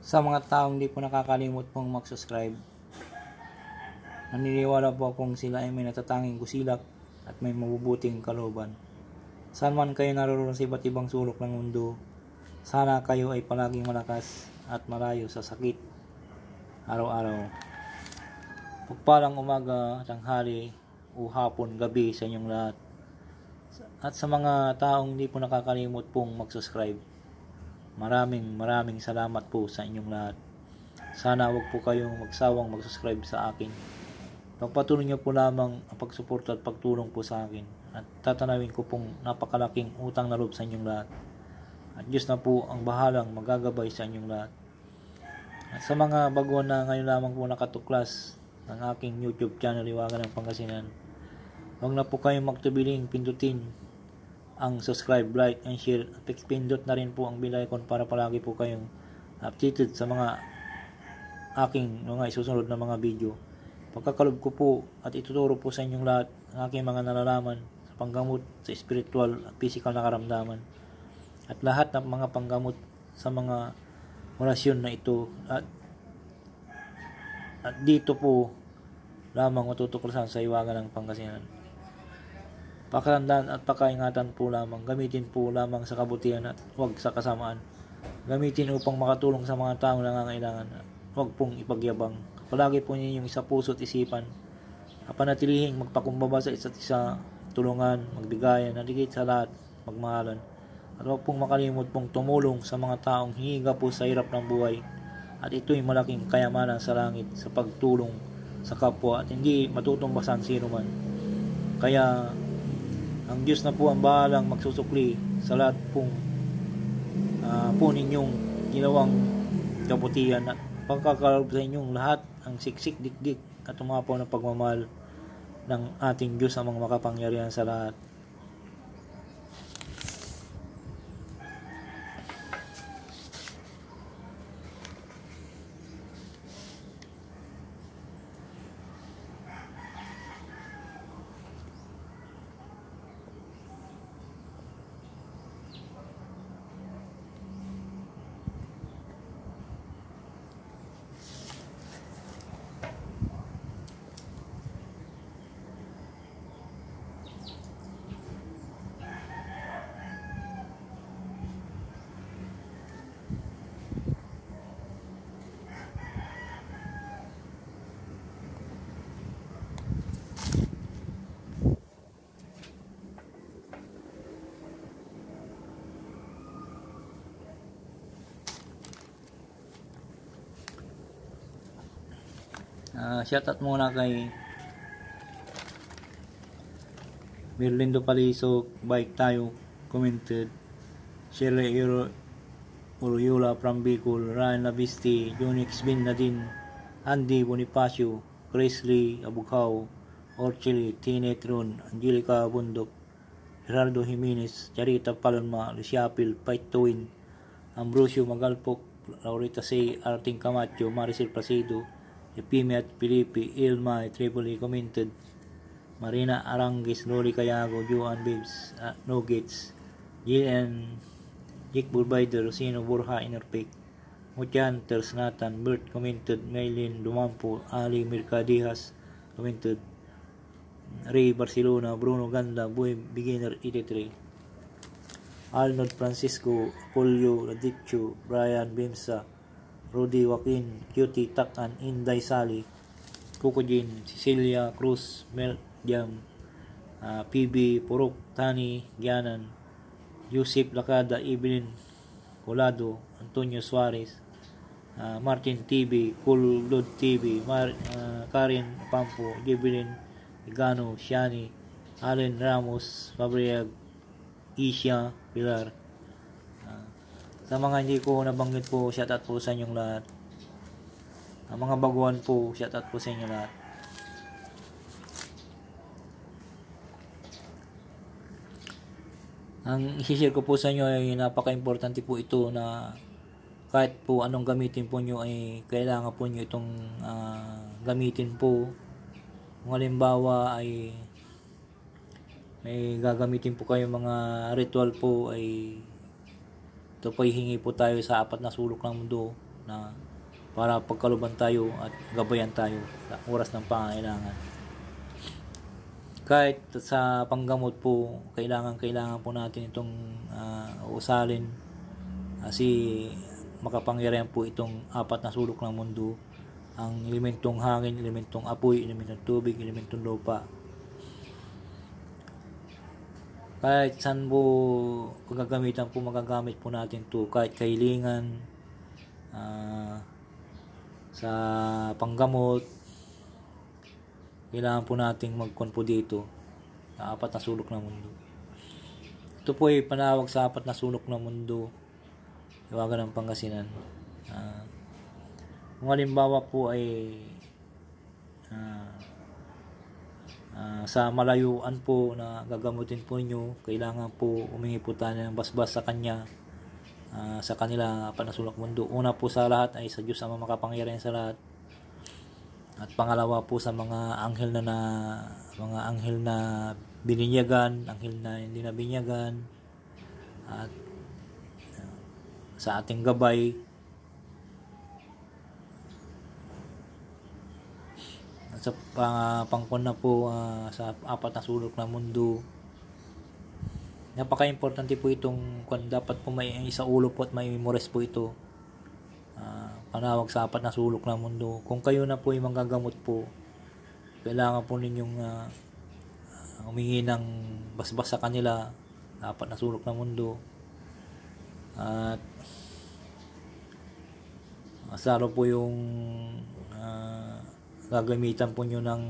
Sa mga taong di po nakakalimot pong mag-subscribe, naniniwala po akong sila ay may natatanging gusilak at may mabubuting kalooban. Saan man kayo naroon sa iba't ibang sulok ng mundo, sana kayo ay palaging malakas at malayo sa sakit araw-araw. Pagpalang umaga, tanghali, o hapon, gabi sa inyong lahat. At sa mga taong di po nakakalimot pong mag-subscribe, maraming salamat po sa inyong lahat. Sana wag po kayong magsawang mag-subscribe sa akin. Pagpatuloy niyo po lamang ang pagsuporta at pagtulong po sa akin. At tatanawin ko pong napakalaking utang na loob sa inyong lahat. At Diyos na po ang bahalang magagabay sa inyong lahat. At sa mga baguhan na ngayon lamang po nakatuklas ng aking YouTube channel, Liwagan ng Pangasinan, huwag na po kayong magtubiling pindutin ang subscribe, like, and share. At pindot na rin po ang bell icon para palagi po kayong updated sa mga aking mga isusunod na mga video. Pagkakalob ko po at ituturo po sa inyong lahat ang aking mga nalalaman sa panggamot sa spiritual at physical na karamdaman. At lahat ng mga panggamot sa mga orasyon na ito at dito po lamang matutuklasan sa Liwagan ng Pangasinan. Pakatandaan at pakaingatan po lamang, gamitin po lamang sa kabutihan at huwag sa kasamaan. Gamitin upang makatulong sa mga taong nangangailangan, huwag pong ipagyabang. Palagi po ninyong isa puso at isipan, kapanatilihing magpakumbaba sa isa't isa, tulungan, magbigayan, at higit sa lahat, magmahalan. At huwag pong makalimot pong tumulong sa mga taong hinihiga po sa hirap ng buhay. At ito'y malaking kayamanan sa langit sa pagtulong sa kapwa at hindi matutumbasan sino man. Kaya ang Diyos na po ang bahalang magsusukli sa lahat po ninyong ginawang kabutihan at pagkakalob sa inyong lahat ang siksik, dikdik at umapaw na pagmamahal ng ating Diyos ang mga makapangyarihan sa lahat. Shoutout muna kay Merlindo Palisok, Bike Tayo, commented. Shirley Uruyula from Bicol, Ryan Lavisti, Junix Bin Nadine, Andy Bonifacio, Chris Lee Abugao, Orchili, Tine Tron, Angelica Bundok, Gerardo Jimenez, Charita Palma, Luciapil, Fight to Win, Ambrosio Magalpok, Laurita Say, Arting Camacho, Maricel Placido, Epime at Filipe, Ilma, Tripoli commented. Marina Arangis, Loli Cayago, Joan Babes, No Gates, Jill Jake Burbider, Rosino Borja, Inerpek, Muchan, Ters Nathan, Bert commented. Maylin Lumampo, Ali Mercadijas commented. Ray Barcelona, Bruno Ganda, Boy Beginner 83, Arnold Francisco, Polio Radicho, Brian Bimsa, Rudy Joaquin, Cutie Takan, Inday Sali, Kukujin, Cecilia Cruz, Mel Jam, PB Purok, Tani Gianan, Yusip Lakada, Evelyn Colado, Antonio Suarez, Martin TV, Cool Blood TV, Karen Pampo, Jevelyn Igano, Shani, Allen Ramos, Fabriag, Isha Pilar. Sa mga hindi ko nabanggit po, shoutout po sa inyong lahat. Ang mga baguhan po, shoutout po sa inyong lahat. Ang i-share ko po sa inyo ay napaka-importante po ito na kahit po anong gamitin po nyo ay kailangan po nyo itong gamitin po. Kung halimbawa ay may gagamitin po kayo mga ritual po ay ito po hihingi po tayo sa apat na sulok ng mundo. na para pagkaluban tayo at gabayan tayo sa oras ng pangangailangan. Kahit sa panggamot po, kailangan po natin itong usalin kasi makapangyarihan po itong apat na sulok ng mundo, ang elementong hangin, elementong apoy, elementong tubig, elementong lupa. Kahit saan po pagagamitan po, magagamit po natin to, kahit kahilingan, sa panggamot, kailangan po nating magkon po dito sa apat na sulok ng mundo. Ito po ay panawag sa apat na sulok ng mundo, Hiwaga ng Pangasinan. Kung halimbawa po ay sa malayuan po na gagamutin po nyo, kailangan po humingi po tayo ng basbas sa kanya, sa kanila apat na sulok mundo. Una po sa lahat ay sa Diyos Ama makapangyarihan sa lahat. At pangalawa po sa mga anghel na bininyagan, anghel na hindi na binyagan, at sa ating gabay. At sa pangkon na po sa apat na sulok ng mundo, napaka-importante po itong dapat po may isa ulo po at may memorize po ito. Panawag sa apat na sulok ng mundo. Kung kayo na po ay manggagamot po, kailangan po ninyong humingi ng basbas sa kanila, apat na sulok ng mundo. At lalo po yung gagamitan po nyo ng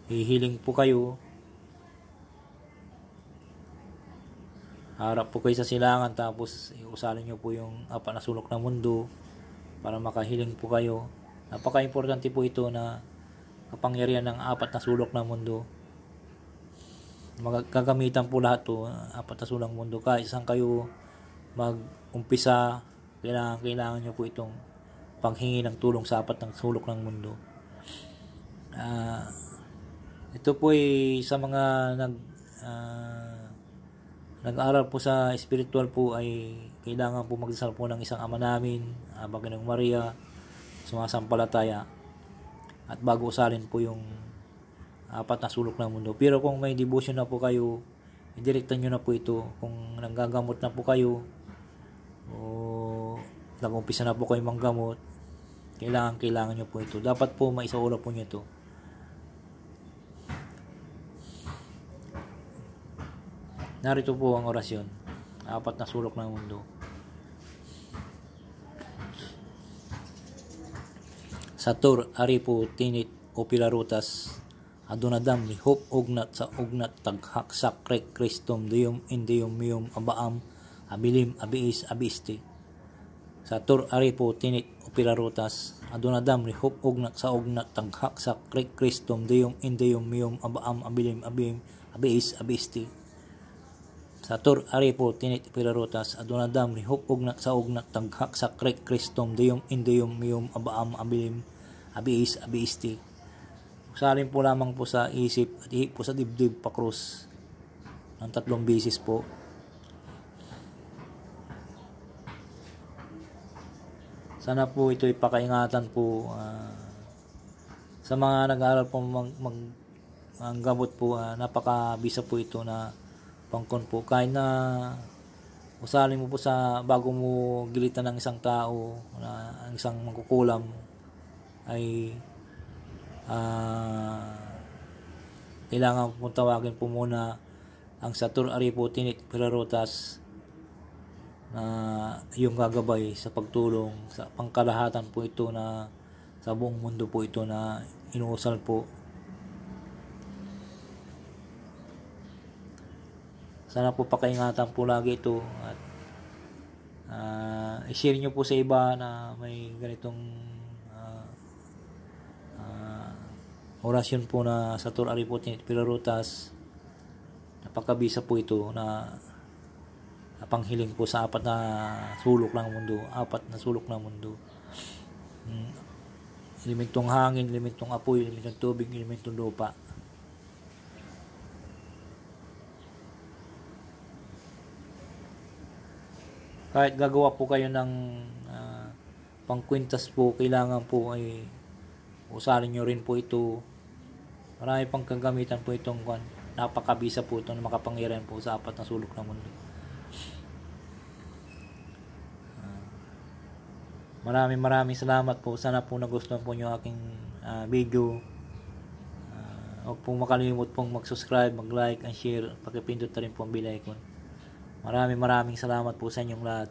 hihiling po kayo. Harap po kayo sa silangan, tapos iusalin nyo po yung apat na sulok ng mundo para makahiling po kayo. Napaka-importante po ito na kapangyarihan ng apat na sulok ng mundo. Magagamitan po lahat to, apat na sulok ng mundo. Kahit saan kayo mag-umpisa, kailangan nyo po itong panghingi ng tulong sa apat ng sulok ng mundo. Ito po ay sa mga nag-aaral po sa spiritual po, ay kailangan po magdasal po ng isang Ama Namin, Baginong Maria, sumasampalataya, at bago usalin po yung apat na sulok ng mundo. Pero kung may devotion na po kayo, idirektan nyo na po ito. Kung nanggagamot na po kayo o nag-umpisa na po kayo manggamot, kailangan nyo po ito. Dapat po maisaula po nyo ito. Narito po ang orasyon, apat na sulok ng mundo. Satur, Aripo, Tinit, Opilarutas, Adonadam, Lihop, Ugnat, sa Ugnat, Taghak, Sakrek, Kristom, Diyom, Indiyom, Miyom, Abaam, Abilim, Abiis, Abisti. Satur, Aripo, Tinit, Opilarutas, Adonadam, Lihop, Ugnat, sa Ugnat, Taghak, Sakrek, Kristom, Diyom, Indiyom, Miyom, Abaam, Abilim, Abiis, Abisti. Satur, Aripo, Tinit, Opilarutas, Adonadam, Lihop, Ugnat, sa Ugnat, Taghak, Sakrek, Kristom, Diyom, Indiyom, Miyom, Abaam, Abilim, Abiis, Abisti. Usalin po lamang po sa isip at ihip po sa dibdib pa krus ng 3 beses po. Sana po ito ipakaingatan po sa mga nag-aaral po ang gamot po. Napakabisa po ito na pangkon po. Kahit na usalin mo po sa bago mo gilitan ng isang tao na ang isang mangkukulam, ay kailangan po tawagin po muna ang Satur, Aripo, Tinit, Opilarutas na yung gagabay sa pagtulong sa pangkalahatan po ito, na sa buong mundo po ito na inuusal po. Sana po pakaingatan po lagi ito, at i-share nyo po sa iba na may ganitong orasyon po na Satur, Aripo, Tinit, Opilarutas. Napakabisa po ito na panghiling po sa apat na sulok ng mundo. Apat na sulok ng mundo. Elementong hangin, elementong apoy, elementong tubig, elementong lupa. kahit gagawa po kayo ng pangkwintas po, kailangan po ay usarin nyo rin po ito. Marami pang kagamitan po itong napakabisa po itong makapangyarihan po sa apat na sulok ng mundo. Maraming salamat po. Sana po nagustuhan po nyo aking video. Huwag pong makalimut pong mag-subscribe, mag-like, and share. Pakipindot na rin po ang bell icon. Maraming salamat po sa inyong lahat.